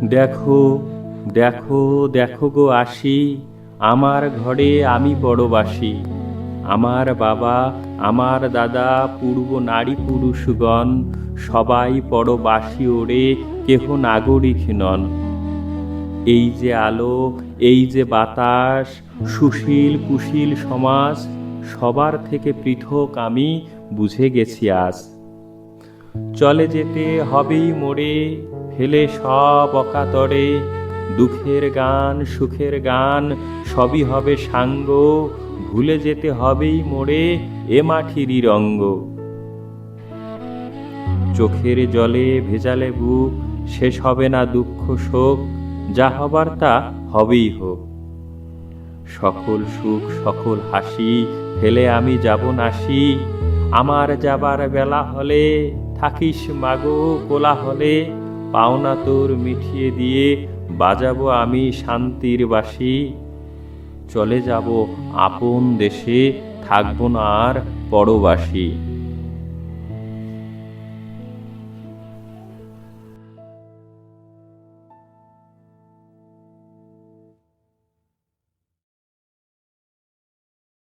দেখো দেখো দেখো গো আসি, আমার ঘরে আমি বড়বাসী। আমার বাবা, আমার দাদা, পূর্ব নারী পুরুষগণ সবাই পরবাসী ওরে, কেহ নাগরিক নন। এই যে আলো, এই যে বাতাস, সুশীল কুশীল সমাজ, সবার থেকে পৃথক আমি বুঝে গেছি আজ। চলে যেতে হবেই মোরে, ফেলে সব অকাতরে, দুঃখের গান সুখের গান সবই হবে সাঙ্গ, ভুলে যেতে হবেই মোরে এ মাটিরই রঙ্গ। চোখের জলে ভেজালে বুক, শেষ হবে না দুঃখ শোক, যা হবার তা হবেই হোক। সকল সুখ সকল হাসি ফেলে আমি যাব নাসি, আমার যাবার বেলা হলে থাকিস মাগো কোলাহলে, পাওনা তোর মিটিয়ে দিয়ে বাজাবো আমি শান্তির বাঁশি। চলে যাব আপন দেশে, থাকবো না আর পরবাসী।